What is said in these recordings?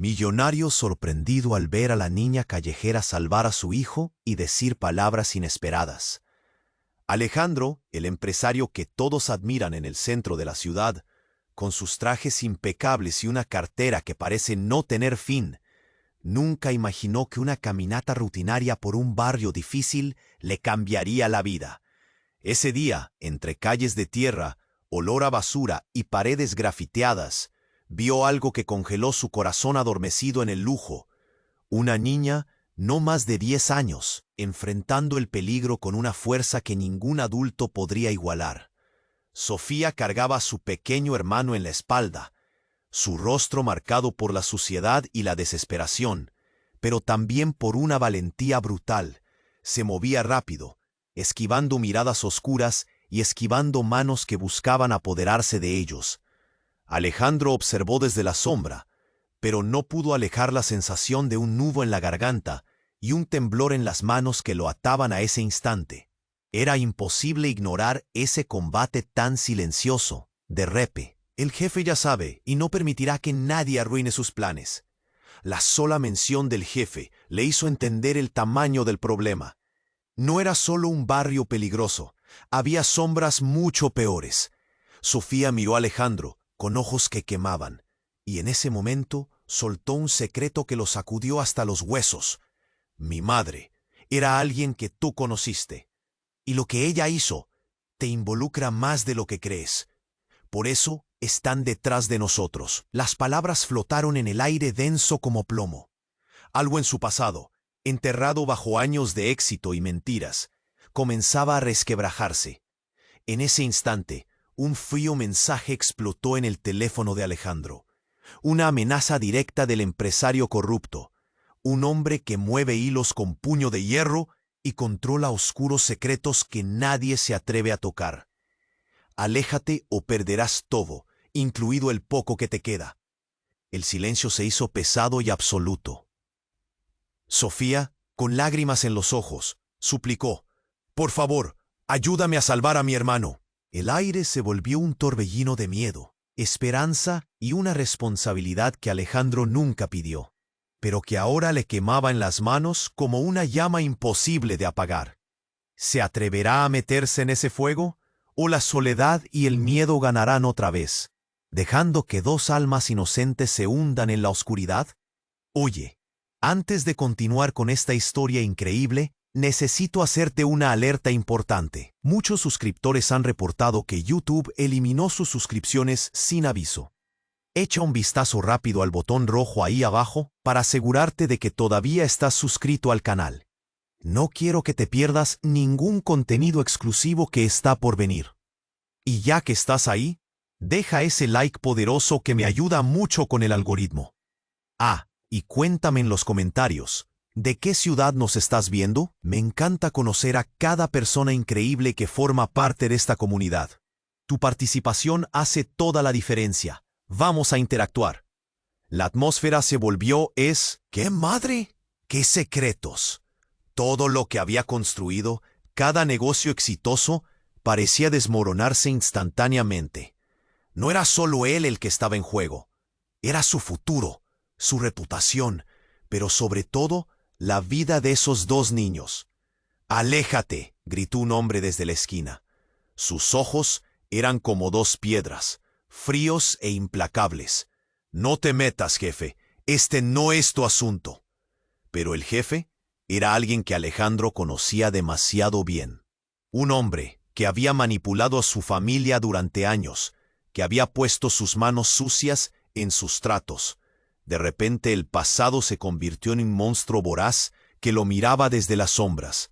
Millonario sorprendido al ver a la niña callejera salvar a su hijo y decir palabras inesperadas. Alejandro, el empresario que todos admiran en el centro de la ciudad, con sus trajes impecables y una cartera que parece no tener fin, nunca imaginó que una caminata rutinaria por un barrio difícil le cambiaría la vida. Ese día, entre calles de tierra, olor a basura y paredes grafiteadas, vio algo que congeló su corazón adormecido en el lujo. Una niña, no más de 10 años, enfrentando el peligro con una fuerza que ningún adulto podría igualar. Sofía cargaba a su pequeño hermano en la espalda, su rostro marcado por la suciedad y la desesperación, pero también por una valentía brutal. Se movía rápido, esquivando miradas oscuras y esquivando manos que buscaban apoderarse de ellos. Alejandro observó desde la sombra, pero no pudo alejar la sensación de un nudo en la garganta y un temblor en las manos que lo ataban a ese instante. Era imposible ignorar ese combate tan silencioso. De repente, el jefe ya sabe y no permitirá que nadie arruine sus planes. La sola mención del jefe le hizo entender el tamaño del problema. No era solo un barrio peligroso, había sombras mucho peores. Sofía miró a Alejandro con ojos que quemaban, y en ese momento soltó un secreto que lo sacudió hasta los huesos. Mi madre era alguien que tú conociste, y lo que ella hizo te involucra más de lo que crees. Por eso están detrás de nosotros. Las palabras flotaron en el aire denso como plomo. Algo en su pasado, enterrado bajo años de éxito y mentiras, comenzaba a resquebrajarse. En ese instante, un frío mensaje explotó en el teléfono de Alejandro. Una amenaza directa del empresario corrupto. Un hombre que mueve hilos con puño de hierro y controla oscuros secretos que nadie se atreve a tocar. Aléjate o perderás todo, incluido el poco que te queda. El silencio se hizo pesado y absoluto. Sofía, con lágrimas en los ojos, suplicó: «Por favor, ayúdame a salvar a mi hermano». El aire se volvió un torbellino de miedo, esperanza y una responsabilidad que Alejandro nunca pidió, pero que ahora le quemaba en las manos como una llama imposible de apagar. ¿Se atreverá a meterse en ese fuego? ¿O la soledad y el miedo ganarán otra vez, dejando que dos almas inocentes se hundan en la oscuridad? Oye, antes de continuar con esta historia increíble, necesito hacerte una alerta importante. Muchos suscriptores han reportado que YouTube eliminó sus suscripciones sin aviso. Echa un vistazo rápido al botón rojo ahí abajo para asegurarte de que todavía estás suscrito al canal. No quiero que te pierdas ningún contenido exclusivo que está por venir. Y ya que estás ahí, deja ese like poderoso que me ayuda mucho con el algoritmo. Ah, y cuéntame en los comentarios, ¿de qué ciudad nos estás viendo? Me encanta conocer a cada persona increíble que forma parte de esta comunidad. Tu participación hace toda la diferencia. Vamos a interactuar. La atmósfera se volvió ¿qué madre? ¿Qué secretos? Todo lo que había construido, cada negocio exitoso, parecía desmoronarse instantáneamente. No era solo él el que estaba en juego. Era su futuro, su reputación, pero sobre todo, la vida de esos dos niños. «¡Aléjate!», gritó un hombre desde la esquina. Sus ojos eran como dos piedras, fríos e implacables. «No te metas, jefe. Este no es tu asunto». Pero el jefe era alguien que Alejandro conocía demasiado bien. Un hombre que había manipulado a su familia durante años, que había puesto sus manos sucias en sus tratos. De repente el pasado se convirtió en un monstruo voraz que lo miraba desde las sombras.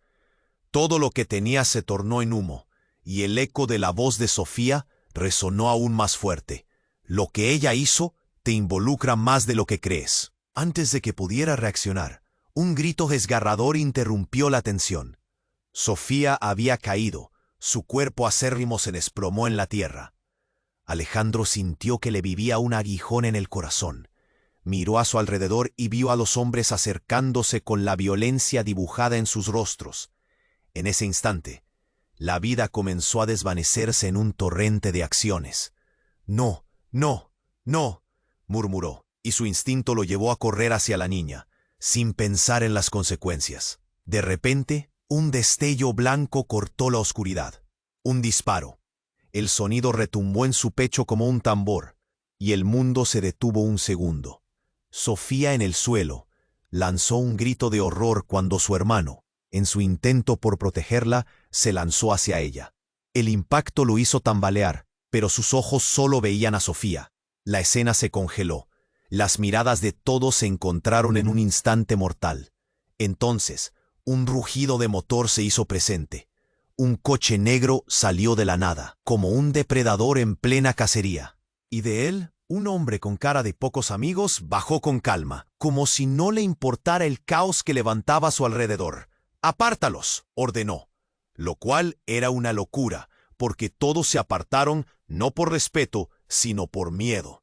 Todo lo que tenía se tornó en humo, y el eco de la voz de Sofía resonó aún más fuerte. «Lo que ella hizo te involucra más de lo que crees». Antes de que pudiera reaccionar, un grito desgarrador interrumpió la tensión. Sofía había caído, su cuerpo acérrimo se desplomó en la tierra. Alejandro sintió que le vivía un aguijón en el corazón. Miró a su alrededor y vio a los hombres acercándose con la violencia dibujada en sus rostros. En ese instante, la vida comenzó a desvanecerse en un torrente de acciones. «No, no, no», murmuró. y su instinto lo llevó a correr hacia la niña, sin pensar en las consecuencias. De repente, un destello blanco cortó la oscuridad. Un disparo. El sonido retumbó en su pecho como un tambor, y el mundo se detuvo un segundo. Sofía, en el suelo, lanzó un grito de horror cuando su hermano, en su intento por protegerla, se lanzó hacia ella. El impacto lo hizo tambalear, pero sus ojos solo veían a Sofía. La escena se congeló. Las miradas de todos se encontraron en un instante mortal. Entonces, un rugido de motor se hizo presente. Un coche negro salió de la nada, como un depredador en plena cacería. Y de él, un hombre con cara de pocos amigos bajó con calma, como si no le importara el caos que levantaba a su alrededor. «Apártalos», ordenó, lo cual era una locura, porque todos se apartaron no por respeto, sino por miedo.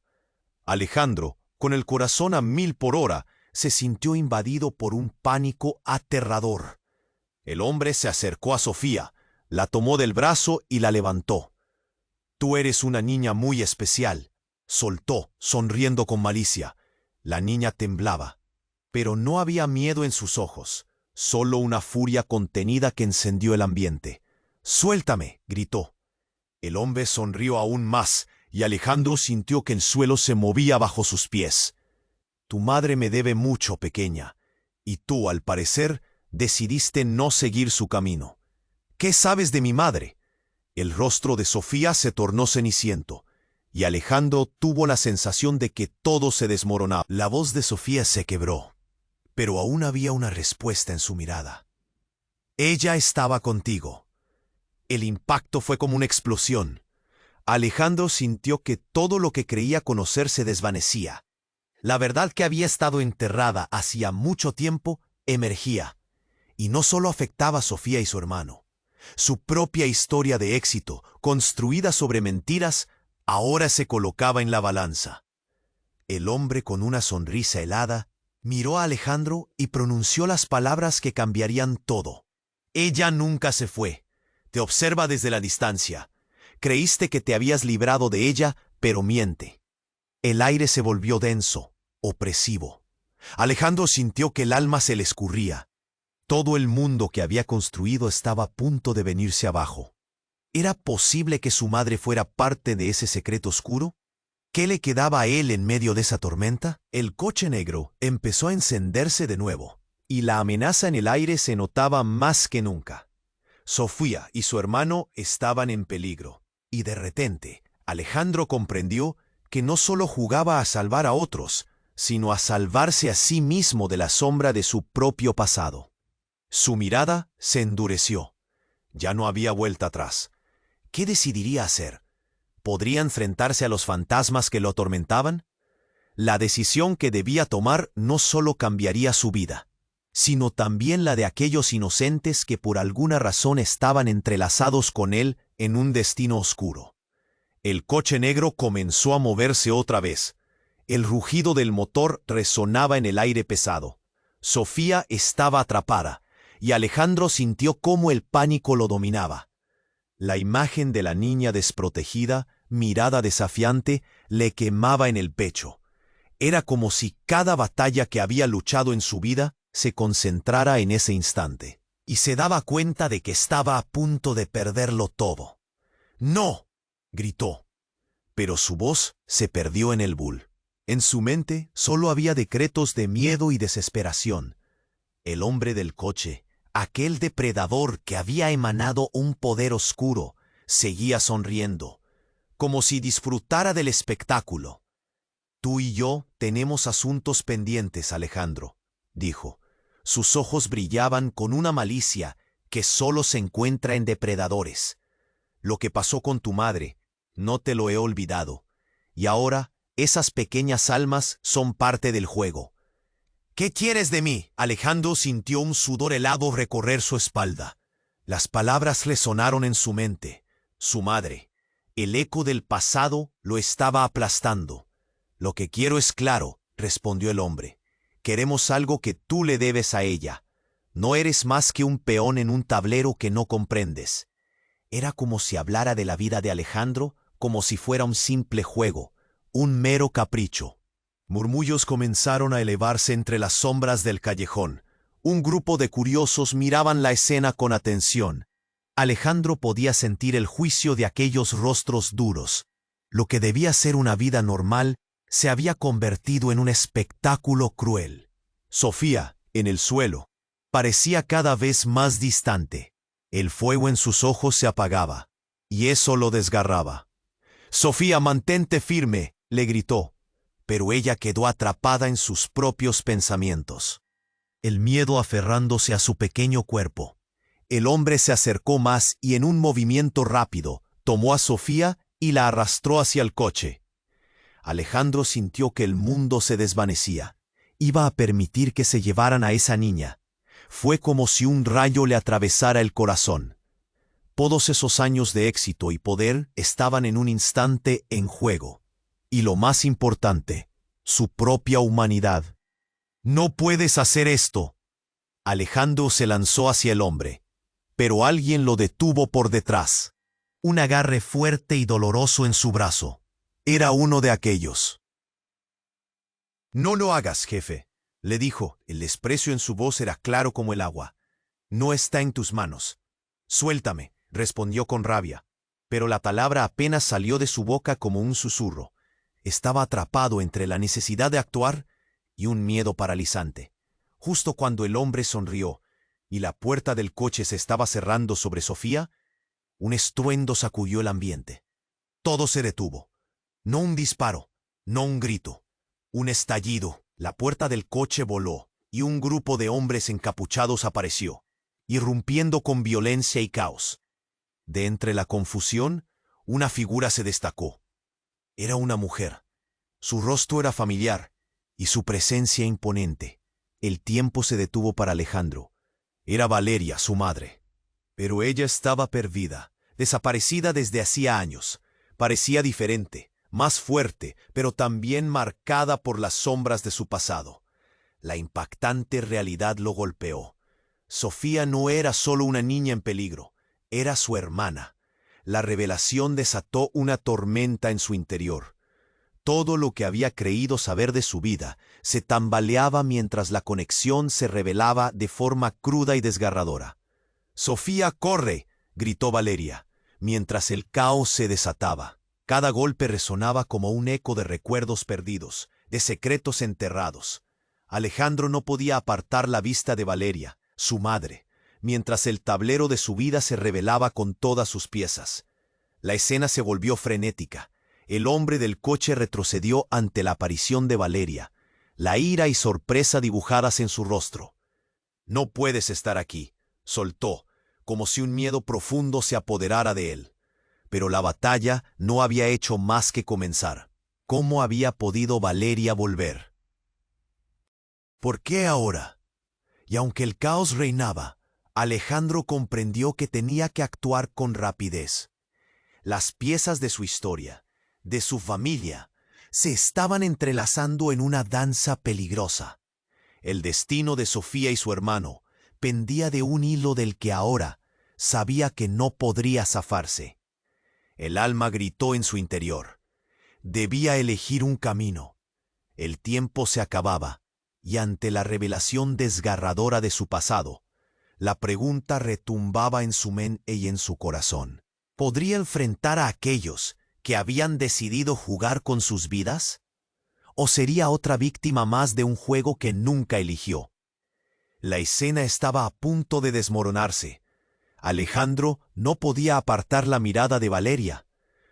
Alejandro, con el corazón a 1000 por hora, se sintió invadido por un pánico aterrador. El hombre se acercó a Sofía, la tomó del brazo y la levantó. «Tú eres una niña muy especial», soltó, sonriendo con malicia. La niña temblaba, pero no había miedo en sus ojos, solo una furia contenida que encendió el ambiente. «Suéltame», gritó. El hombre sonrió aún más, y Alejandro sintió que el suelo se movía bajo sus pies. «Tu madre me debe mucho, pequeña, y tú, al parecer, decidiste no seguir su camino. ¿Qué sabes de mi madre?». El rostro de Sofía se tornó ceniciento, y Alejandro tuvo la sensación de que todo se desmoronaba. La voz de Sofía se quebró, pero aún había una respuesta en su mirada. «Ella estaba contigo». El impacto fue como una explosión. Alejandro sintió que todo lo que creía conocer se desvanecía. La verdad que había estado enterrada hacía mucho tiempo emergía, y no solo afectaba a Sofía y su hermano. Su propia historia de éxito, construida sobre mentiras, ahora se colocaba en la balanza. El hombre, con una sonrisa helada, miró a Alejandro y pronunció las palabras que cambiarían todo. «Ella nunca se fue. Te observa desde la distancia. Creíste que te habías librado de ella, pero miente». El aire se volvió denso, opresivo. Alejandro sintió que el alma se le escurría. Todo el mundo que había construido estaba a punto de venirse abajo. ¿Era posible que su madre fuera parte de ese secreto oscuro? ¿Qué le quedaba a él en medio de esa tormenta? El coche negro empezó a encenderse de nuevo, y la amenaza en el aire se notaba más que nunca. Sofía y su hermano estaban en peligro, y de repente Alejandro comprendió que no solo jugaba a salvar a otros, sino a salvarse a sí mismo de la sombra de su propio pasado. Su mirada se endureció. Ya no había vuelta atrás. ¿Qué decidiría hacer? ¿Podría enfrentarse a los fantasmas que lo atormentaban? La decisión que debía tomar no solo cambiaría su vida, sino también la de aquellos inocentes que por alguna razón estaban entrelazados con él en un destino oscuro. El coche negro comenzó a moverse otra vez. El rugido del motor resonaba en el aire pesado. Sofía estaba atrapada, y Alejandro sintió cómo el pánico lo dominaba. La imagen de la niña desprotegida, mirada desafiante, le quemaba en el pecho. Era como si cada batalla que había luchado en su vida se concentrara en ese instante, y se daba cuenta de que estaba a punto de perderlo todo. «¡No!», gritó, pero su voz se perdió en el bull. En su mente solo había decretos de miedo y desesperación. El hombre del coche, aquel depredador que había emanado un poder oscuro, seguía sonriendo, como si disfrutara del espectáculo. «Tú y yo tenemos asuntos pendientes, Alejandro», dijo. Sus ojos brillaban con una malicia que solo se encuentra en depredadores. «Lo que pasó con tu madre, no te lo he olvidado, y ahora esas pequeñas almas son parte del juego». «¿Qué quieres de mí?». Alejandro sintió un sudor helado recorrer su espalda. Las palabras resonaron en su mente. Su madre, el eco del pasado, lo estaba aplastando. «Lo que quiero es claro», respondió el hombre. «Queremos algo que tú le debes a ella. No eres más que un peón en un tablero que no comprendes». Era como si hablara de la vida de Alejandro como si fuera un simple juego, un mero capricho. Murmullos comenzaron a elevarse entre las sombras del callejón. Un grupo de curiosos miraban la escena con atención. Alejandro podía sentir el juicio de aquellos rostros duros. Lo que debía ser una vida normal se había convertido en un espectáculo cruel. Sofía, en el suelo, parecía cada vez más distante. El fuego en sus ojos se apagaba, y eso lo desgarraba. «Sofía, mantente firme», le gritó, pero ella quedó atrapada en sus propios pensamientos. El miedo aferrándose a su pequeño cuerpo. El hombre se acercó más y en un movimiento rápido tomó a Sofía y la arrastró hacia el coche. Alejandro sintió que el mundo se desvanecía. Iba a permitir que se llevaran a esa niña. Fue como si un rayo le atravesara el corazón. Todos esos años de éxito y poder estaban en un instante en juego. Y lo más importante, su propia humanidad. «No puedes hacer esto». Alejandro se lanzó hacia el hombre, pero alguien lo detuvo por detrás. Un agarre fuerte y doloroso en su brazo. Era uno de aquellos. «No lo hagas, jefe», le dijo. El desprecio en su voz era claro como el agua. «No está en tus manos». «Suéltame», respondió con rabia, pero la palabra apenas salió de su boca como un susurro. Estaba atrapado entre la necesidad de actuar y un miedo paralizante. Justo cuando el hombre sonrió y la puerta del coche se estaba cerrando sobre Sofía, un estruendo sacudió el ambiente. Todo se detuvo. No un disparo, no un grito, un estallido. La puerta del coche voló y un grupo de hombres encapuchados apareció, irrumpiendo con violencia y caos. De entre la confusión, una figura se destacó. Era una mujer. Su rostro era familiar y su presencia imponente. El tiempo se detuvo para Alejandro. Era Valeria, su madre. Pero ella estaba perdida, desaparecida desde hacía años. Parecía diferente, más fuerte, pero también marcada por las sombras de su pasado. La impactante realidad lo golpeó. Sofía no era solo una niña en peligro, era su hermana. La revelación desató una tormenta en su interior. Todo lo que había creído saber de su vida se tambaleaba mientras la conexión se revelaba de forma cruda y desgarradora. «Sofía, corre», gritó Valeria, mientras el caos se desataba. Cada golpe resonaba como un eco de recuerdos perdidos, de secretos enterrados. Alejandro no podía apartar la vista de Valeria, su madre, mientras el tablero de su vida se revelaba con todas sus piezas. La escena se volvió frenética. El hombre del coche retrocedió ante la aparición de Valeria, la ira y sorpresa dibujadas en su rostro. «No puedes estar aquí», soltó, como si un miedo profundo se apoderara de él. Pero la batalla no había hecho más que comenzar. ¿Cómo había podido Valeria volver? ¿Por qué ahora? Y aunque el caos reinaba, Alejandro comprendió que tenía que actuar con rapidez. Las piezas de su historia, de su familia, se estaban entrelazando en una danza peligrosa. El destino de Sofía y su hermano pendía de un hilo del que ahora sabía que no podría zafarse. El alma gritó en su interior. Debía elegir un camino. El tiempo se acababa, y ante la revelación desgarradora de su pasado, la pregunta retumbaba en su mente y en su corazón. ¿Podría enfrentar a aquellos que habían decidido jugar con sus vidas? ¿O sería otra víctima más de un juego que nunca eligió? La escena estaba a punto de desmoronarse. Alejandro no podía apartar la mirada de Valeria.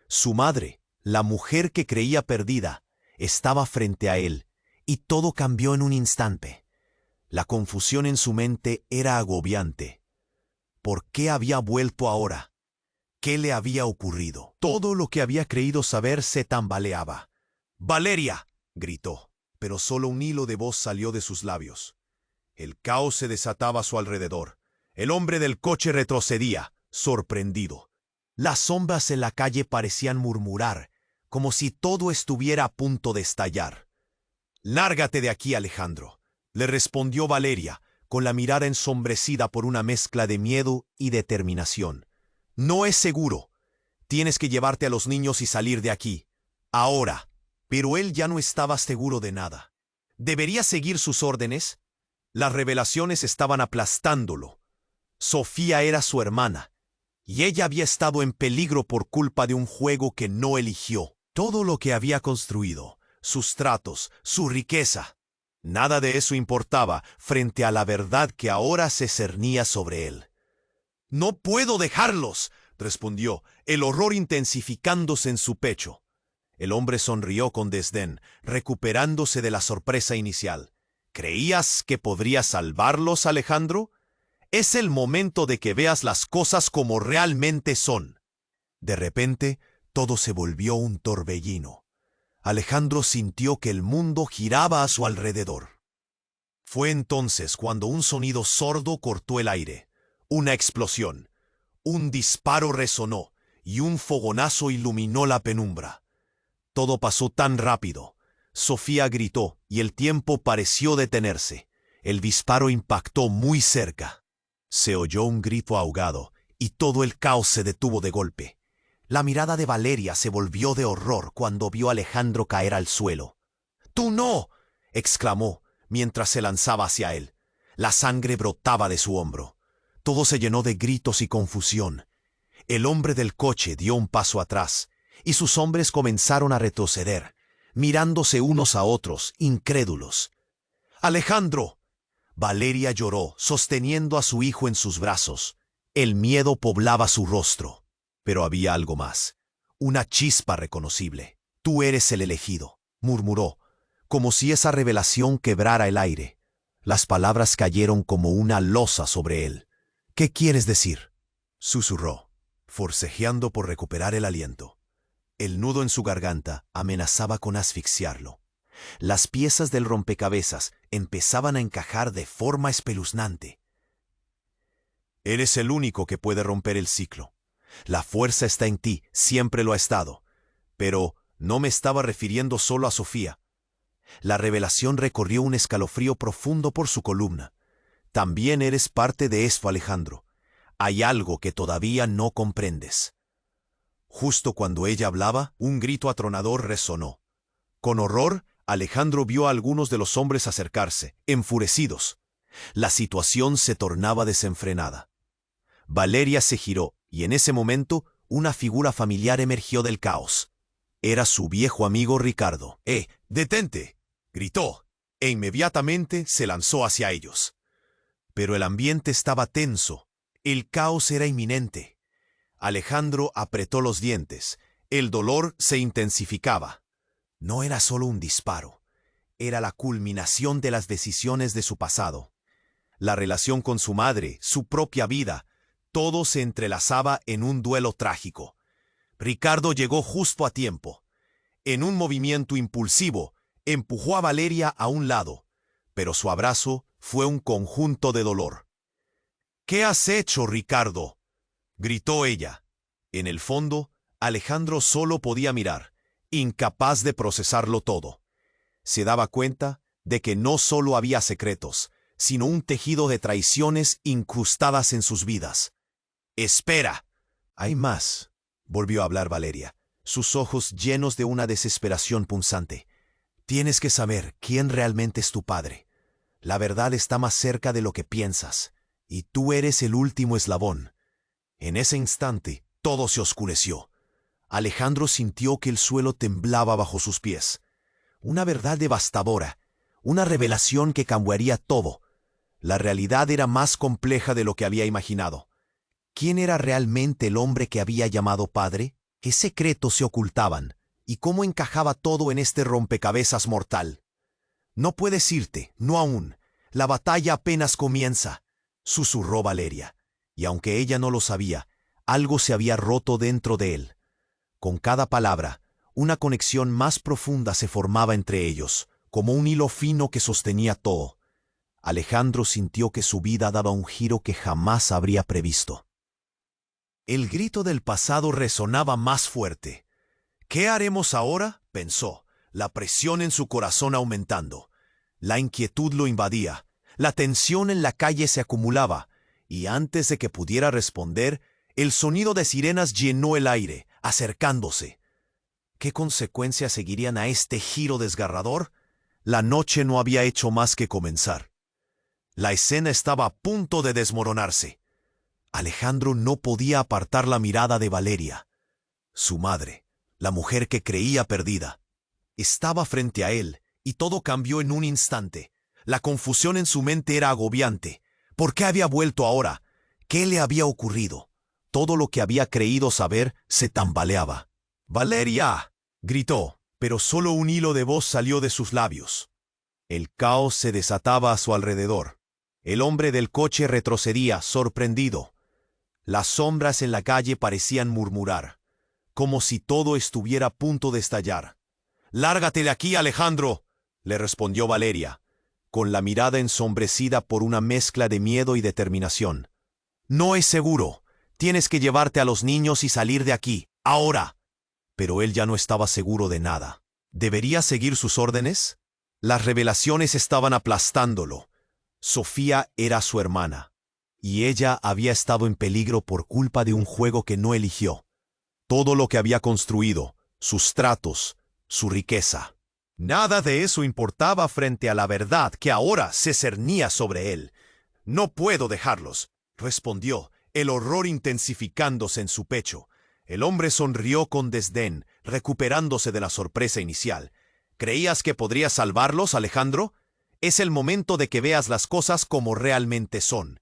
Su madre, la mujer que creía perdida, estaba frente a él, y todo cambió en un instante. La confusión en su mente era agobiante. ¿Por qué había vuelto ahora? ¿Qué le había ocurrido? Todo lo que había creído saber se tambaleaba. «¡Valeria!», gritó, pero solo un hilo de voz salió de sus labios. El caos se desataba a su alrededor. El hombre del coche retrocedía, sorprendido. Las sombras en la calle parecían murmurar, como si todo estuviera a punto de estallar. «Lárgate de aquí, Alejandro», le respondió Valeria, con la mirada ensombrecida por una mezcla de miedo y determinación. «No es seguro. Tienes que llevarte a los niños y salir de aquí. Ahora». Pero él ya no estaba seguro de nada. ¿Debería seguir sus órdenes? Las revelaciones estaban aplastándolo. Sofía era su hermana, y ella había estado en peligro por culpa de un juego que no eligió. Todo lo que había construido, sus tratos, su riqueza, nada de eso importaba frente a la verdad que ahora se cernía sobre él. «No puedo dejarlos», respondió, el horror intensificándose en su pecho. El hombre sonrió con desdén, recuperándose de la sorpresa inicial. «¿Creías que podrías salvarlos, Alejandro? Es el momento de que veas las cosas como realmente son». De repente, todo se volvió un torbellino. Alejandro sintió que el mundo giraba a su alrededor. Fue entonces cuando un sonido sordo cortó el aire. Una explosión. Un disparo resonó y un fogonazo iluminó la penumbra. Todo pasó tan rápido. Sofía gritó y el tiempo pareció detenerse. El disparo impactó muy cerca. Se oyó un grito ahogado y todo el caos se detuvo de golpe. La mirada de Valeria se volvió de horror cuando vio a Alejandro caer al suelo. «¡Tú no!», exclamó mientras se lanzaba hacia él. La sangre brotaba de su hombro. Todo se llenó de gritos y confusión. El hombre del coche dio un paso atrás y sus hombres comenzaron a retroceder, mirándose unos a otros, incrédulos. «¡Alejandro!». Valeria lloró, sosteniendo a su hijo en sus brazos. El miedo poblaba su rostro. Pero había algo más. Una chispa reconocible. «Tú eres el elegido», murmuró, como si esa revelación quebrara el aire. Las palabras cayeron como una losa sobre él. «¿Qué quieres decir?», susurró, forcejeando por recuperar el aliento. El nudo en su garganta amenazaba con asfixiarlo. Las piezas del rompecabezas empezaban a encajar de forma espeluznante. «Eres el único que puede romper el ciclo. La fuerza está en ti, siempre lo ha estado. Pero no me estaba refiriendo solo a Sofía». La revelación recorrió un escalofrío profundo por su columna. «También eres parte de eso, Alejandro. Hay algo que todavía no comprendes». Justo cuando ella hablaba, un grito atronador resonó. Con horror, Alejandro vio a algunos de los hombres acercarse, enfurecidos. La situación se tornaba desenfrenada. Valeria se giró, y en ese momento, una figura familiar emergió del caos. Era su viejo amigo Ricardo. «¡Detente!», gritó, e inmediatamente se lanzó hacia ellos. Pero el ambiente estaba tenso. El caos era inminente. Alejandro apretó los dientes. El dolor se intensificaba. No era solo un disparo. Era la culminación de las decisiones de su pasado. La relación con su madre, su propia vida, todo se entrelazaba en un duelo trágico. Ricardo llegó justo a tiempo. En un movimiento impulsivo, empujó a Valeria a un lado, pero su abrazo fue un conjunto de dolor. «¿Qué has hecho, Ricardo?», gritó ella. En el fondo, Alejandro solo podía mirar, incapaz de procesarlo todo. Se daba cuenta de que no solo había secretos, sino un tejido de traiciones incrustadas en sus vidas. «¡Espera!». «Hay más», volvió a hablar Valeria, sus ojos llenos de una desesperación punzante. «Tienes que saber quién realmente es tu padre. La verdad está más cerca de lo que piensas, y tú eres el último eslabón». En ese instante, todo se oscureció. Alejandro sintió que el suelo temblaba bajo sus pies. Una verdad devastadora, una revelación que cambiaría todo. La realidad era más compleja de lo que había imaginado. ¿Quién era realmente el hombre que había llamado padre? ¿Qué secretos se ocultaban? ¿Y cómo encajaba todo en este rompecabezas mortal? «No puedes irte, no aún. La batalla apenas comienza», susurró Valeria. Y aunque ella no lo sabía, algo se había roto dentro de él. Con cada palabra, una conexión más profunda se formaba entre ellos, como un hilo fino que sostenía todo. Alejandro sintió que su vida daba un giro que jamás habría previsto. El grito del pasado resonaba más fuerte. «¿Qué haremos ahora?», pensó, la presión en su corazón aumentando. La inquietud lo invadía, la tensión en la calle se acumulaba, y antes de que pudiera responder, el sonido de sirenas llenó el aire, acercándose. ¿Qué consecuencias seguirían a este giro desgarrador? La noche no había hecho más que comenzar. La escena estaba a punto de desmoronarse. Alejandro no podía apartar la mirada de Valeria. Su madre, la mujer que creía perdida, estaba frente a él, y todo cambió en un instante. La confusión en su mente era agobiante. ¿Por qué había vuelto ahora? ¿Qué le había ocurrido? Todo lo que había creído saber se tambaleaba. «¡Valeria!», gritó, pero solo un hilo de voz salió de sus labios. El caos se desataba a su alrededor. El hombre del coche retrocedía, sorprendido. Las sombras en la calle parecían murmurar, como si todo estuviera a punto de estallar. «¡Lárgate de aquí, Alejandro!», le respondió Valeria, con la mirada ensombrecida por una mezcla de miedo y determinación. «No es seguro. Tienes que llevarte a los niños y salir de aquí, ahora». Pero él ya no estaba seguro de nada. ¿Debería seguir sus órdenes? Las revelaciones estaban aplastándolo. Sofía era su hermana, y ella había estado en peligro por culpa de un juego que no eligió. Todo lo que había construido, sus tratos, su riqueza. Nada de eso importaba frente a la verdad que ahora se cernía sobre él. «No puedo dejarlos», respondió, el horror intensificándose en su pecho. El hombre sonrió con desdén, recuperándose de la sorpresa inicial. «¿Creías que podrías salvarlos, Alejandro? Es el momento de que veas las cosas como realmente son».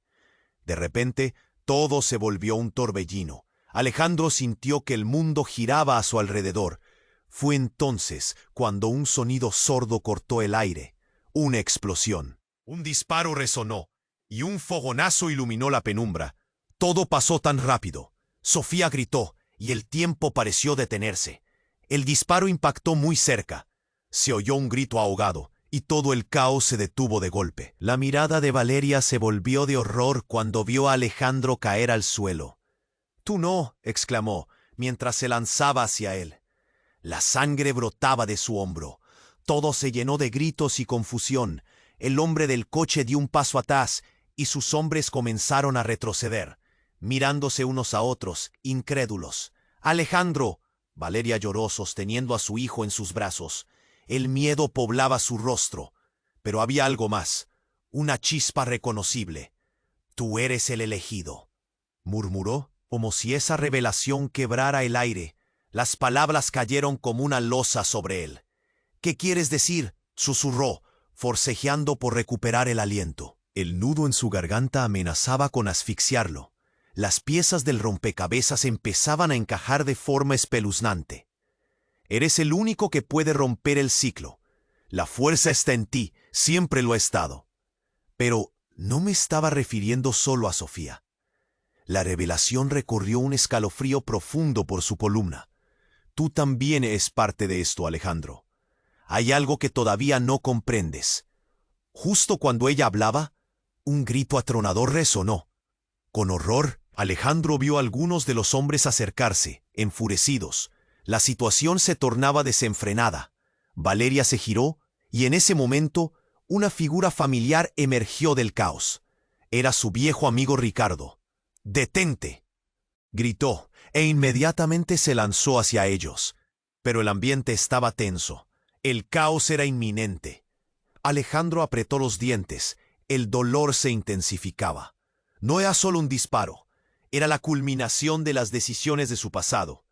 De repente, todo se volvió un torbellino. Alejandro sintió que el mundo giraba a su alrededor. Fue entonces cuando un sonido sordo cortó el aire. Una explosión. Un disparo resonó, y un fogonazo iluminó la penumbra. Todo pasó tan rápido. Sofía gritó, y el tiempo pareció detenerse. El disparo impactó muy cerca. Se oyó un grito ahogado, y todo el caos se detuvo de golpe. La mirada de Valeria se volvió de horror cuando vio a Alejandro caer al suelo. «¡Tú no!», exclamó, mientras se lanzaba hacia él. La sangre brotaba de su hombro. Todo se llenó de gritos y confusión. El hombre del coche dio un paso atrás, y sus hombres comenzaron a retroceder, mirándose unos a otros, incrédulos. «¡Alejandro!», Valeria lloró sosteniendo a su hijo en sus brazos. El miedo poblaba su rostro, pero había algo más, una chispa reconocible. «Tú eres el elegido», murmuró, como si esa revelación quebrara el aire. Las palabras cayeron como una losa sobre él. «¿Qué quieres decir?», susurró, forcejeando por recuperar el aliento. El nudo en su garganta amenazaba con asfixiarlo. Las piezas del rompecabezas empezaban a encajar de forma espeluznante. «Eres el único que puede romper el ciclo. La fuerza está en ti, siempre lo ha estado». Pero no me estaba refiriendo solo a Sofía. La revelación recorrió un escalofrío profundo por su columna. «Tú también eres parte de esto, Alejandro. Hay algo que todavía no comprendes». Justo cuando ella hablaba, un grito atronador resonó. Con horror, Alejandro vio a algunos de los hombres acercarse, enfurecidos. La situación se tornaba desenfrenada. Valeria se giró, y en ese momento, una figura familiar emergió del caos. Era su viejo amigo Ricardo. «¡Detente!», gritó, e inmediatamente se lanzó hacia ellos. Pero el ambiente estaba tenso. El caos era inminente. Alejandro apretó los dientes. El dolor se intensificaba. No era solo un disparo. Era la culminación de las decisiones de su pasado.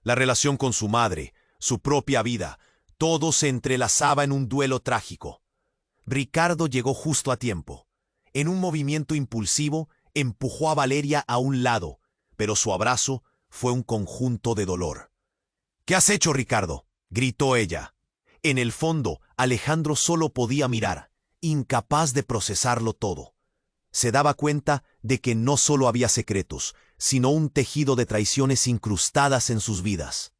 La relación con su madre, su propia vida, todo se entrelazaba en un duelo trágico. Ricardo llegó justo a tiempo. En un movimiento impulsivo, empujó a Valeria a un lado, pero su abrazo fue un conjunto de dolor. «¿Qué has hecho, Ricardo?», gritó ella. En el fondo, Alejandro solo podía mirar, incapaz de procesarlo todo. Se daba cuenta de que no solo había secretos, sino un tejido de traiciones incrustadas en sus vidas.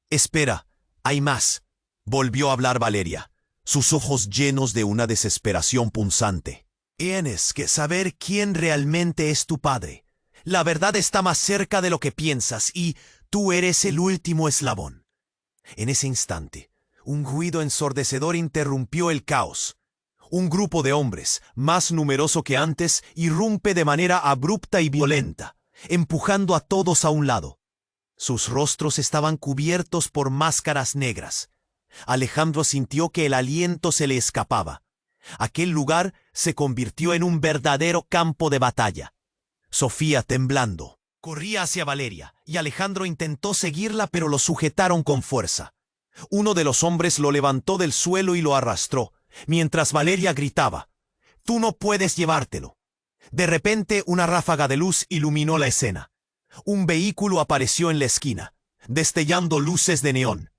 «Espera, hay más», volvió a hablar Valeria, sus ojos llenos de una desesperación punzante. «Tienes que saber quién realmente es tu padre. La verdad está más cerca de lo que piensas y tú eres el último eslabón». En ese instante, un ruido ensordecedor interrumpió el caos. Un grupo de hombres, más numeroso que antes, irrumpe de manera abrupta y violenta, empujando a todos a un lado. Sus rostros estaban cubiertos por máscaras negras. Alejandro sintió que el aliento se le escapaba. Aquel lugar se convirtió en un verdadero campo de batalla. Sofía, temblando, corría hacia Valeria, y Alejandro intentó seguirla, pero lo sujetaron con fuerza. Uno de los hombres lo levantó del suelo y lo arrastró, mientras Valeria gritaba: «¡Tú no puedes llevártelo!». De repente, una ráfaga de luz iluminó la escena. Un vehículo apareció en la esquina, destellando luces de neón.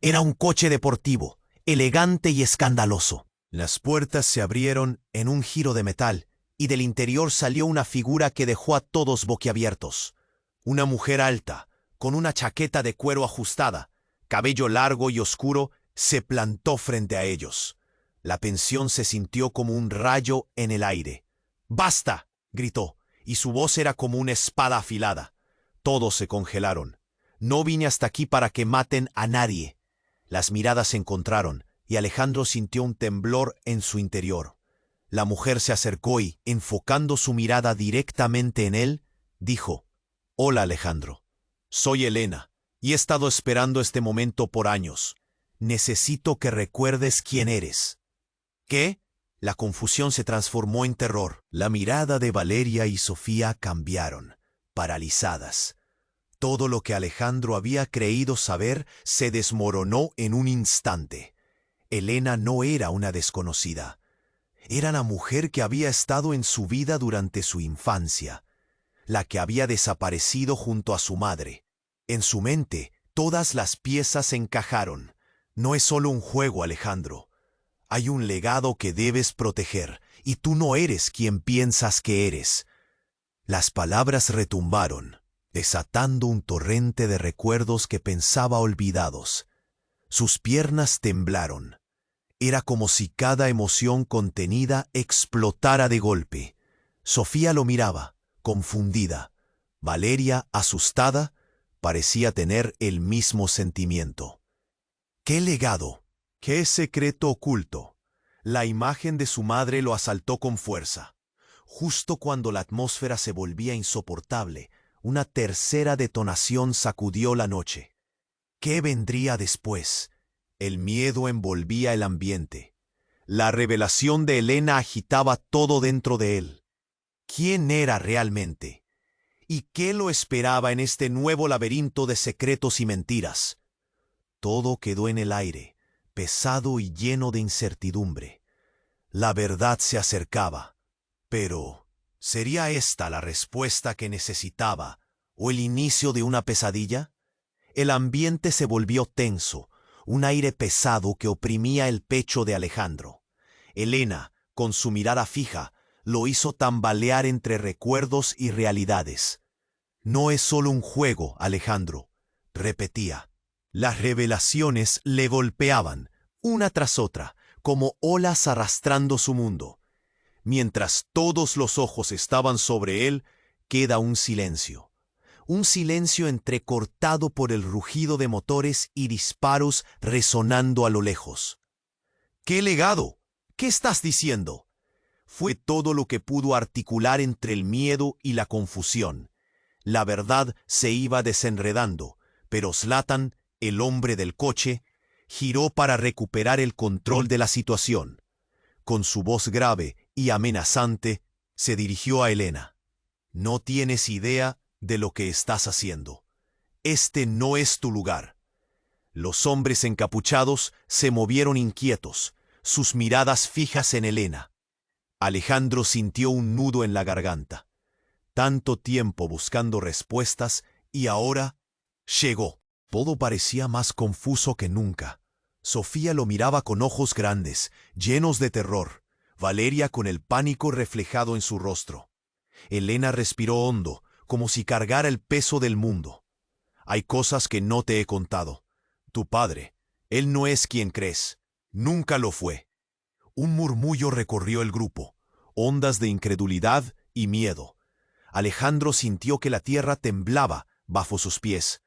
Era un coche deportivo, elegante y escandaloso. Las puertas se abrieron en un giro de metal, y del interior salió una figura que dejó a todos boquiabiertos. Una mujer alta, con una chaqueta de cuero ajustada, cabello largo y oscuro, se plantó frente a ellos. La pensión se sintió como un rayo en el aire. «¡Basta!», gritó, y su voz era como una espada afilada. Todos se congelaron. «No vine hasta aquí para que maten a nadie». Las miradas se encontraron, y Alejandro sintió un temblor en su interior. La mujer se acercó y, enfocando su mirada directamente en él, dijo: «Hola, Alejandro. Soy Elena, y he estado esperando este momento por años. Necesito que recuerdes quién eres». «¿Qué?». La confusión se transformó en terror. La mirada de Valeria y Sofía cambiaron, paralizadas. Todo lo que Alejandro había creído saber se desmoronó en un instante. Elena no era una desconocida. Era la mujer que había estado en su vida durante su infancia, la que había desaparecido junto a su madre. En su mente, todas las piezas encajaron. «No es solo un juego, Alejandro. Hay un legado que debes proteger, y tú no eres quien piensas que eres». Las palabras retumbaron, desatando un torrente de recuerdos que pensaba olvidados. Sus piernas temblaron. Era como si cada emoción contenida explotara de golpe. Sofía lo miraba, confundida. Valeria, asustada, parecía tener el mismo sentimiento. ¿Qué legado? ¿Qué secreto oculto? La imagen de su madre lo asaltó con fuerza. Justo cuando la atmósfera se volvía insoportable, una tercera detonación sacudió la noche. ¿Qué vendría después? El miedo envolvía el ambiente. La revelación de Elena agitaba todo dentro de él. ¿Quién era realmente? ¿Y qué lo esperaba en este nuevo laberinto de secretos y mentiras? Todo quedó en el aire, pesado y lleno de incertidumbre. La verdad se acercaba. Pero, ¿sería esta la respuesta que necesitaba, o el inicio de una pesadilla? El ambiente se volvió tenso, un aire pesado que oprimía el pecho de Alejandro. Elena, con su mirada fija, lo hizo tambalear entre recuerdos y realidades. «No es solo un juego, Alejandro», repetía. Las revelaciones le golpeaban, una tras otra, como olas arrastrando su mundo. Mientras todos los ojos estaban sobre él, queda un silencio. Un silencio entrecortado por el rugido de motores y disparos resonando a lo lejos. «¿Qué legado? ¿Qué estás diciendo?». Fue todo lo que pudo articular entre el miedo y la confusión. La verdad se iba desenredando, pero Zlatan, el hombre del coche, giró para recuperar el control de la situación. Con su voz grave y amenazante, se dirigió a Elena. «No tienes idea de lo que estás haciendo. Este no es tu lugar». Los hombres encapuchados se movieron inquietos, sus miradas fijas en Elena. Alejandro sintió un nudo en la garganta. Tanto tiempo buscando respuestas y ahora llegó. Todo parecía más confuso que nunca. Sofía lo miraba con ojos grandes, llenos de terror. Valeria con el pánico reflejado en su rostro. Elena respiró hondo, como si cargara el peso del mundo. «Hay cosas que no te he contado. Tu padre, él no es quien crees. Nunca lo fue». Un murmullo recorrió el grupo, ondas de incredulidad y miedo. Alejandro sintió que la tierra temblaba bajo sus pies.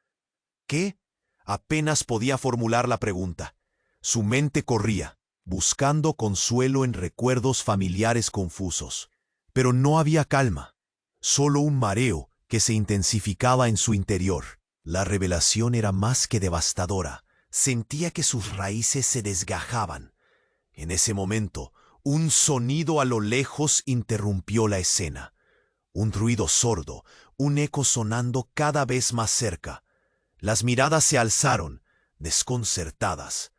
¿Qué? Apenas podía formular la pregunta. Su mente corría, buscando consuelo en recuerdos familiares confusos. Pero no había calma, solo un mareo que se intensificaba en su interior. La revelación era más que devastadora. Sentía que sus raíces se desgajaban. En ese momento, un sonido a lo lejos interrumpió la escena. Un ruido sordo, un eco sonando cada vez más cerca. Las miradas se alzaron, desconcertadas.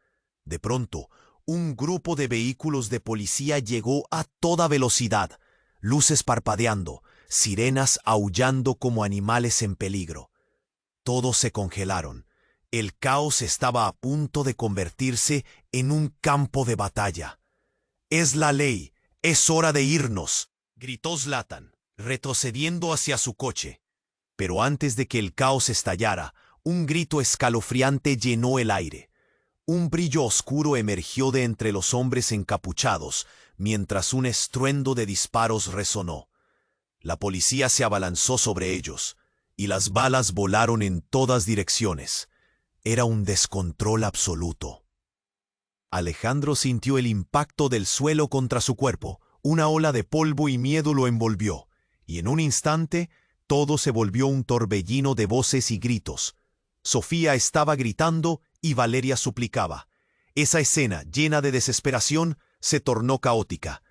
De pronto, un grupo de vehículos de policía llegó a toda velocidad, luces parpadeando, sirenas aullando como animales en peligro. Todos se congelaron. El caos estaba a punto de convertirse en un campo de batalla. «Es la ley, es hora de irnos», gritó Zlatan, retrocediendo hacia su coche. Pero antes de que el caos estallara, un grito escalofriante llenó el aire. Un brillo oscuro emergió de entre los hombres encapuchados, mientras un estruendo de disparos resonó. La policía se abalanzó sobre ellos, y las balas volaron en todas direcciones. Era un descontrol absoluto. Alejandro sintió el impacto del suelo contra su cuerpo. Una ola de polvo y miedo lo envolvió, y en un instante todo se volvió un torbellino de voces y gritos. Sofía estaba gritando y Valeria suplicaba. Esa escena, llena de desesperación, se tornó caótica.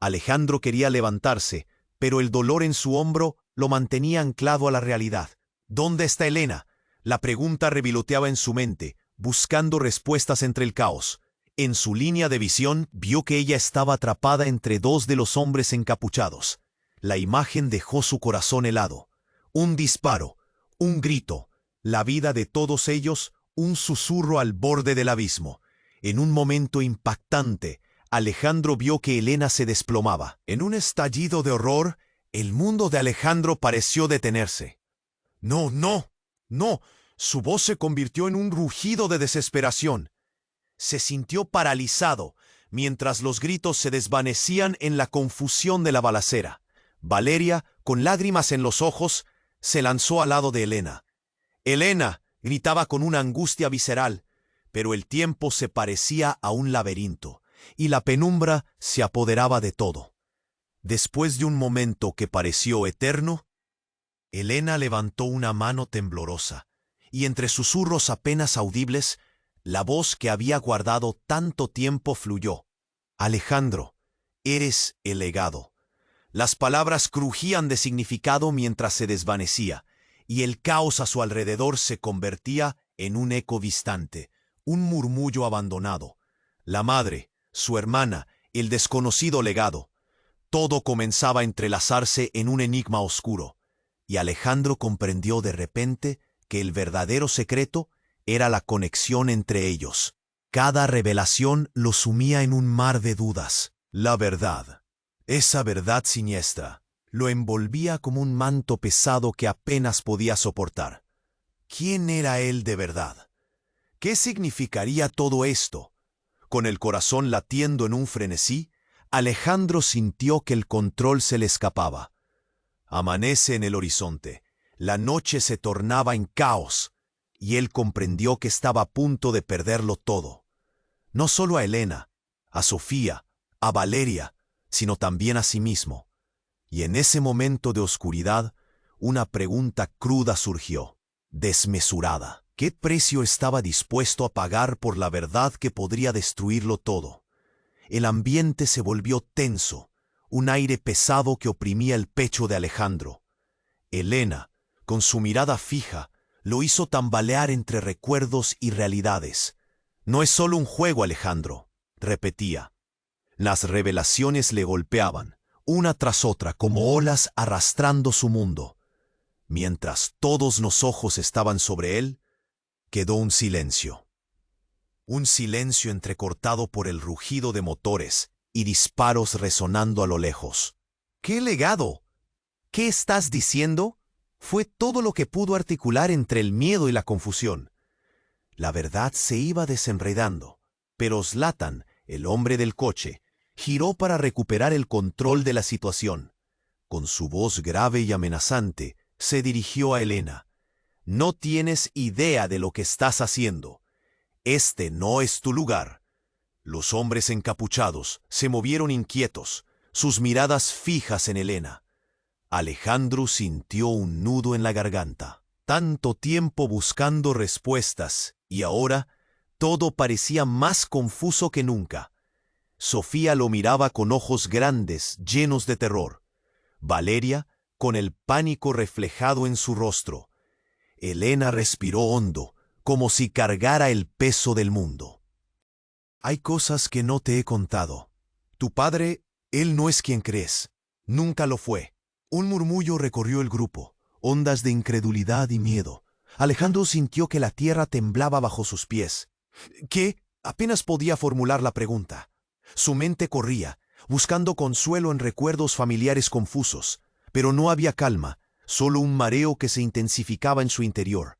Alejandro quería levantarse, pero el dolor en su hombro lo mantenía anclado a la realidad. ¿Dónde está Elena? La pregunta revoloteaba en su mente, buscando respuestas entre el caos. En su línea de visión vio que ella estaba atrapada entre dos de los hombres encapuchados. La imagen dejó su corazón helado. Un disparo, un grito, la vida de todos ellos, un susurro al borde del abismo. En un momento impactante, Alejandro vio que Elena se desplomaba. En un estallido de horror, el mundo de Alejandro pareció detenerse. «No, no, no», su voz se convirtió en un rugido de desesperación. Se sintió paralizado, mientras los gritos se desvanecían en la confusión de la balacera. Valeria, con lágrimas en los ojos, se lanzó al lado de Elena. «Elena», gritaba con una angustia visceral, pero el tiempo se parecía a un laberinto, y la penumbra se apoderaba de todo. Después de un momento que pareció eterno, Elena levantó una mano temblorosa, y entre susurros apenas audibles, la voz que había guardado tanto tiempo fluyó. «Alejandro, eres el legado». Las palabras crujían de significado mientras se desvanecía, y el caos a su alrededor se convertía en un eco distante, un murmullo abandonado. La madre, su hermana, el desconocido legado. Todo comenzaba a entrelazarse en un enigma oscuro, y Alejandro comprendió de repente que el verdadero secreto era la conexión entre ellos. Cada revelación lo sumía en un mar de dudas. La verdad, esa verdad siniestra, lo envolvía como un manto pesado que apenas podía soportar. ¿Quién era él de verdad? ¿Qué significaría todo esto? Con el corazón latiendo en un frenesí, Alejandro sintió que el control se le escapaba. Amanece en el horizonte. La noche se tornaba en caos, y él comprendió que estaba a punto de perderlo todo. No solo a Elena, a Sofía, a Valeria, sino también a sí mismo. Y en ese momento de oscuridad, una pregunta cruda surgió, desmesurada. ¿Qué precio estaba dispuesto a pagar por la verdad que podría destruirlo todo? El ambiente se volvió tenso, un aire pesado que oprimía el pecho de Alejandro. Elena, con su mirada fija, lo hizo tambalear entre recuerdos y realidades. «No es solo un juego, Alejandro», repetía. Las revelaciones le golpeaban, una tras otra, como olas arrastrando su mundo. Mientras todos los ojos estaban sobre él, quedó un silencio. Un silencio entrecortado por el rugido de motores y disparos resonando a lo lejos. «¿Qué legado? ¿Qué estás diciendo?», fue todo lo que pudo articular entre el miedo y la confusión. La verdad se iba desenredando, pero Zlatan, el hombre del coche, giró para recuperar el control de la situación. Con su voz grave y amenazante, se dirigió a Elena. «No tienes idea de lo que estás haciendo. Este no es tu lugar». Los hombres encapuchados se movieron inquietos, sus miradas fijas en Elena. Alejandro sintió un nudo en la garganta. tanto tiempo buscando respuestas, y ahora todo parecía más confuso que nunca. Sofía lo miraba con ojos grandes, llenos de terror. Valeria, con el pánico reflejado en su rostro. Elena respiró hondo, como si cargara el peso del mundo. Hay cosas que no te he contado. Tu padre, él no es quien crees. Nunca lo fue. Un murmullo recorrió el grupo, ondas de incredulidad y miedo. Alejandro sintió que la tierra temblaba bajo sus pies. ¿Qué? Apenas podía formular la pregunta. Su mente corría, buscando consuelo en recuerdos familiares confusos, pero no había calma, solo un mareo que se intensificaba en su interior.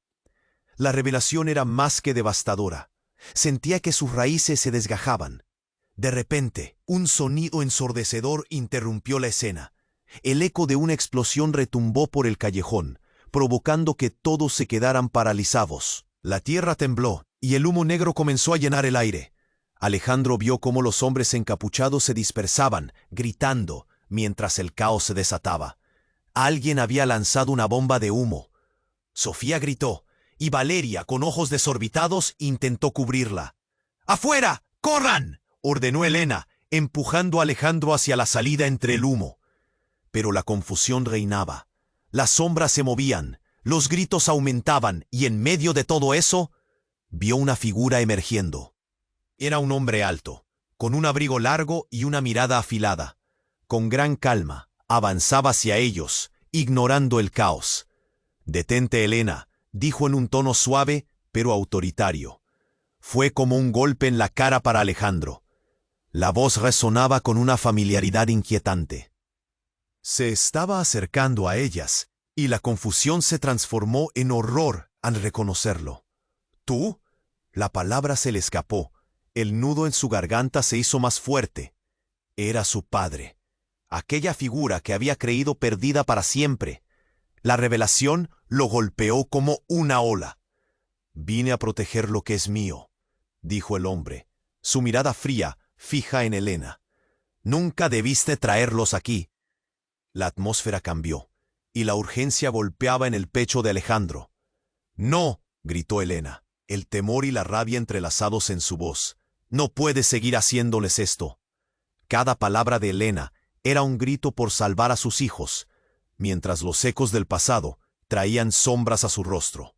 La revelación era más que devastadora. Sentía que sus raíces se desgajaban. De repente, un sonido ensordecedor interrumpió la escena. El eco de una explosión retumbó por el callejón, provocando que todos se quedaran paralizados. La tierra tembló, y el humo negro comenzó a llenar el aire. Alejandro vio cómo los hombres encapuchados se dispersaban, gritando, mientras el caos se desataba. Alguien había lanzado una bomba de humo. Sofía gritó, y Valeria, con ojos desorbitados, intentó cubrirla. ¡Afuera! ¡Corran!, ordenó Elena, empujando a Alejandro hacia la salida entre el humo. Pero la confusión reinaba. Las sombras se movían, los gritos aumentaban, y en medio de todo eso, vio una figura emergiendo. Era un hombre alto, con un abrigo largo y una mirada afilada. Con gran calma, avanzaba hacia ellos, ignorando el caos. «Detente, Elena», dijo en un tono suave, pero autoritario. Fue como un golpe en la cara para Alejandro. La voz resonaba con una familiaridad inquietante. Se estaba acercando a ellas, y la confusión se transformó en horror al reconocerlo. «¿Tú?». La palabra se le escapó. El nudo en su garganta se hizo más fuerte. Era su padre. Aquella figura que había creído perdida para siempre. La revelación lo golpeó como una ola. «Vine a proteger lo que es mío», dijo el hombre, su mirada fría, fija en Elena. «Nunca debiste traerlos aquí». La atmósfera cambió, y la urgencia golpeaba en el pecho de Alejandro. «No», gritó Elena, el temor y la rabia entrelazados en su voz. «No puedes seguir haciéndoles esto». Cada palabra de Elena era un grito por salvar a sus hijos, mientras los ecos del pasado traían sombras a su rostro.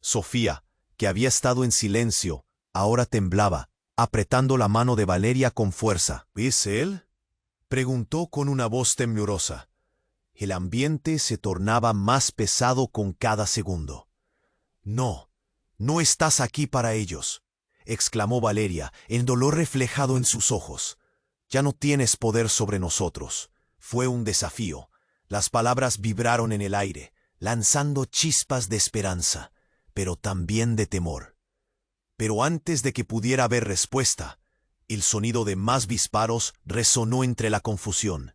Sofía, que había estado en silencio, ahora temblaba, apretando la mano de Valeria con fuerza. «¿Es él?», preguntó con una voz temblorosa. El ambiente se tornaba más pesado con cada segundo. «No, no estás aquí para ellos», exclamó Valeria, el dolor reflejado en sus ojos. «Ya no tienes poder sobre nosotros». Fue un desafío. Las palabras vibraron en el aire, lanzando chispas de esperanza, pero también de temor. Pero antes de que pudiera haber respuesta, el sonido de más disparos resonó entre la confusión.